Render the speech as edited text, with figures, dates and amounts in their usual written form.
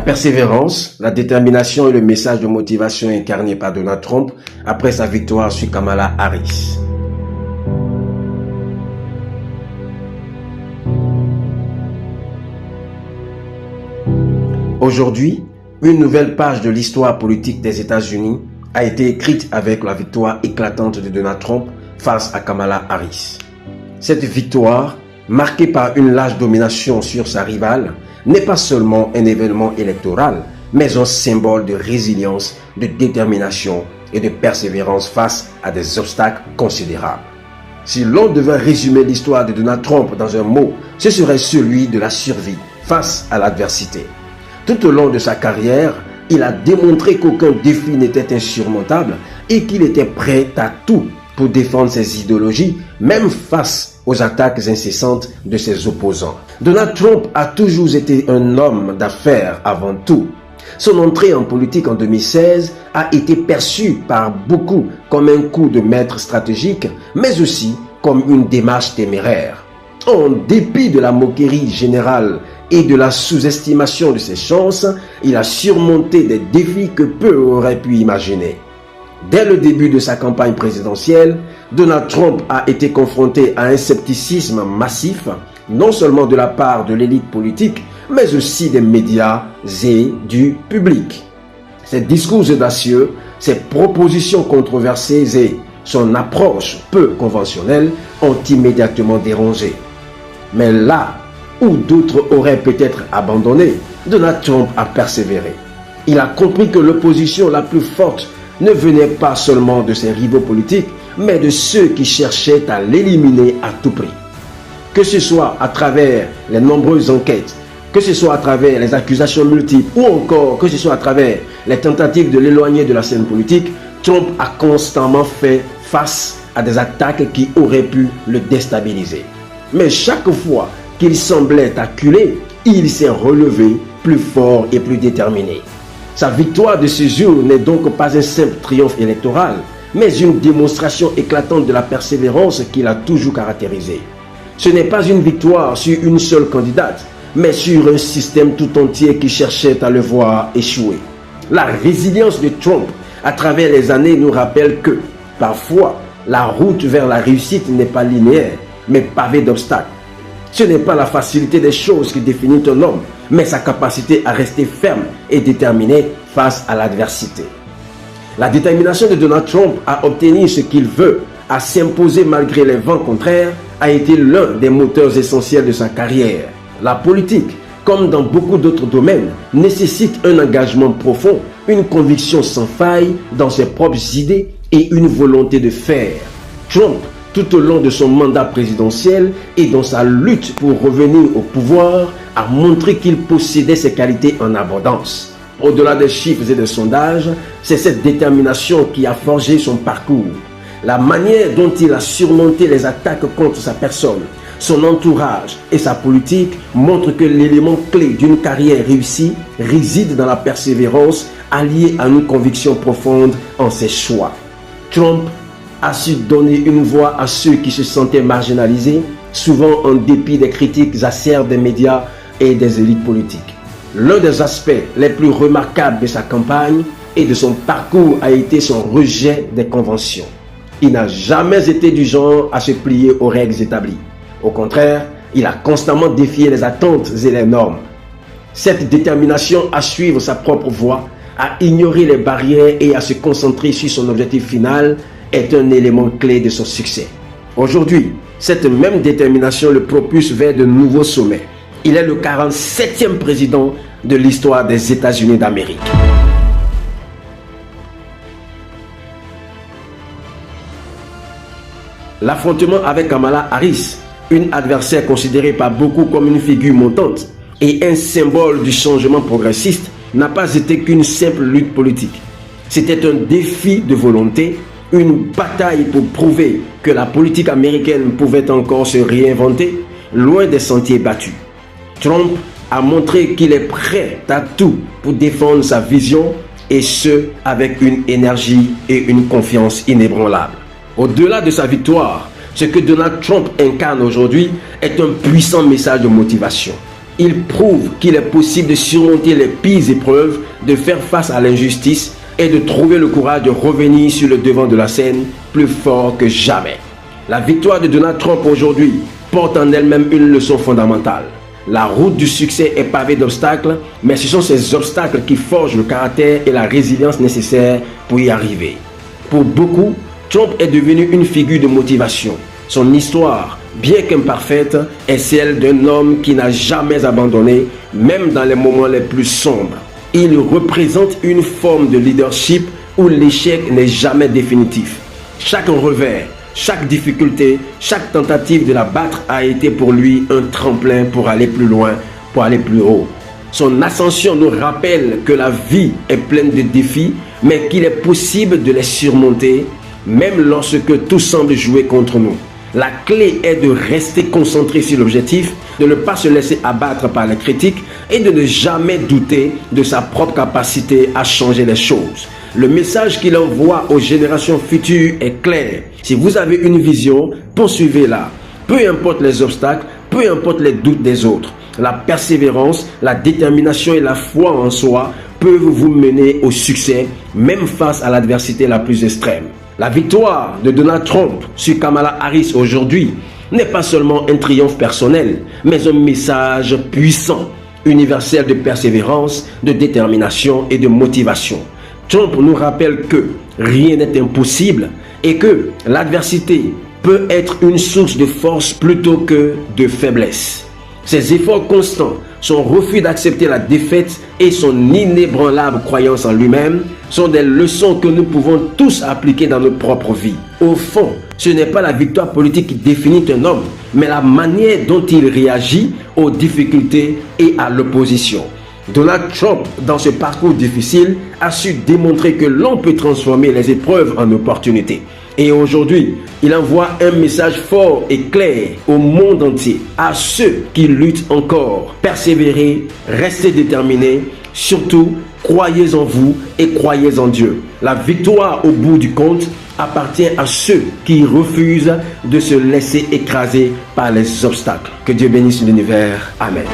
persévérance, la détermination et le message de motivation incarné par Donald Trump après sa victoire sur Kamala Harris. Aujourd'hui, une nouvelle page de l'histoire politique des États-Unis a été écrite avec la victoire éclatante de Donald Trump face à Kamala Harris. Cette victoire, marquée par une large domination sur sa rivale, n'est pas seulement un événement électoral, mais un symbole de résilience, de détermination et de persévérance face à des obstacles considérables. Si l'on devait résumer l'histoire de Donald Trump dans un mot, ce serait celui de la survie face à l'adversité. Tout au long de sa carrière, il a démontré qu'aucun défi n'était insurmontable et qu'il était prêt à tout pour défendre ses idéologies, même face aux attaques incessantes de ses opposants. Donald Trump a toujours été un homme d'affaires avant tout. Son entrée en politique en 2016 a été perçue par beaucoup comme un coup de maître stratégique, mais aussi comme une démarche téméraire. En dépit de la moquerie générale et de la sous-estimation de ses chances, il a surmonté des défis que peu auraient pu imaginer. Dès le début de sa campagne présidentielle, Donald Trump a été confronté à un scepticisme massif, non seulement de la part de l'élite politique, mais aussi des médias et du public. Ses discours audacieux, ses propositions controversées et son approche peu conventionnelle ont immédiatement dérangé. Mais là où d'autres auraient peut-être abandonné, Donald Trump a persévéré. Il a compris que l'opposition la plus forte ne venait pas seulement de ses rivaux politiques, mais de ceux qui cherchaient à l'éliminer à tout prix. Que ce soit à travers les nombreuses enquêtes, que ce soit à travers les accusations multiples ou encore que ce soit à travers les tentatives de l'éloigner de la scène politique, Trump a constamment fait face à des attaques qui auraient pu le déstabiliser. Mais chaque fois qu'il semblait acculé, il s'est relevé plus fort et plus déterminé. Sa victoire de ce jour n'est donc pas un simple triomphe électoral, mais une démonstration éclatante de la persévérance qu'il a toujours caractérisée. Ce n'est pas une victoire sur une seule candidate, mais sur un système tout entier qui cherchait à le voir échouer. La résilience de Trump à travers les années nous rappelle que, parfois, la route vers la réussite n'est pas linéaire, mais pavée d'obstacles. Ce n'est pas la facilité des choses qui définit un homme, mais sa capacité à rester ferme et déterminé face à l'adversité. La détermination de Donald Trump à obtenir ce qu'il veut, à s'imposer malgré les vents contraires, a été l'un des moteurs essentiels de sa carrière. La politique, comme dans beaucoup d'autres domaines, nécessite un engagement profond, une conviction sans faille dans ses propres idées et une volonté de faire. Trump, tout au long de son mandat présidentiel et dans sa lutte pour revenir au pouvoir, a montré qu'il possédait ses qualités en abondance. Au-delà des chiffres et des sondages, c'est cette détermination qui a forgé son parcours. La manière dont il a surmonté les attaques contre sa personne, son entourage et sa politique montrent que l'élément clé d'une carrière réussie réside dans la persévérance alliée à une conviction profonde en ses choix. Trump a su donner une voix à ceux qui se sentaient marginalisés, souvent en dépit des critiques acerbes des médias et des élites politiques. L'un des aspects les plus remarquables de sa campagne et de son parcours a été son rejet des conventions. Il n'a jamais été du genre à se plier aux règles établies. Au contraire, il a constamment défié les attentes et les normes. Cette détermination à suivre sa propre voie, à ignorer les barrières et à se concentrer sur son objectif final est un élément clé de son succès. Aujourd'hui, cette même détermination le propulse vers de nouveaux sommets. Il est le 47e président de l'histoire des États-Unis d'Amérique. L'affrontement avec Kamala Harris, une adversaire considérée par beaucoup comme une figure montante et un symbole du changement progressiste, n'a pas été qu'une simple lutte politique. C'était un défi de volonté, une bataille pour prouver que la politique américaine pouvait encore se réinventer, loin des sentiers battus. Trump a montré qu'il est prêt à tout pour défendre sa vision, et ce, avec une énergie et une confiance inébranlables. Au-delà de sa victoire, ce que Donald Trump incarne aujourd'hui est un puissant message de motivation. Il prouve qu'il est possible de surmonter les pires épreuves, de faire face à l'injustice et de trouver le courage de revenir sur le devant de la scène plus fort que jamais. La victoire de Donald Trump aujourd'hui porte en elle-même une leçon fondamentale. La route du succès est pavée d'obstacles, mais ce sont ces obstacles qui forgent le caractère et la résilience nécessaires pour y arriver. Pour beaucoup, Trump est devenu une figure de motivation. Son histoire, bien qu'imparfaite, est celle d'un homme qui n'a jamais abandonné, même dans les moments les plus sombres. Il représente une forme de leadership où l'échec n'est jamais définitif. Chaque revers, chaque difficulté, chaque tentative de la battre a été pour lui un tremplin pour aller plus loin, pour aller plus haut. Son ascension nous rappelle que la vie est pleine de défis, mais qu'il est possible de les surmonter, même lorsque tout semble jouer contre nous. La clé est de rester concentré sur l'objectif, de ne pas se laisser abattre par les critiques et de ne jamais douter de sa propre capacité à changer les choses. Le message qu'il envoie aux générations futures est clair. Si vous avez une vision, poursuivez-la. Peu importe les obstacles, peu importe les doutes des autres. La persévérance, la détermination et la foi en soi peuvent vous mener au succès, même face à l'adversité la plus extrême. La victoire de Donald Trump sur Kamala Harris aujourd'hui n'est pas seulement un triomphe personnel, mais un message puissant, universel de persévérance, de détermination et de motivation. Trump nous rappelle que rien n'est impossible et que l'adversité peut être une source de force plutôt que de faiblesse. Ses efforts constants, son refus d'accepter la défaite et son inébranlable croyance en lui-même sont des leçons que nous pouvons tous appliquer dans notre propre vie. Au fond, ce n'est pas la victoire politique qui définit un homme, mais la manière dont il réagit aux difficultés et à l'opposition. Donald Trump, dans ce parcours difficile, a su démontrer que l'on peut transformer les épreuves en opportunités. Et aujourd'hui, il envoie un message fort et clair au monde entier, à ceux qui luttent encore. Persévérez, restez déterminés, surtout croyez en vous et croyez en Dieu. La victoire au bout du compte appartient à ceux qui refusent de se laisser écraser par les obstacles. Que Dieu bénisse l'univers. Amen.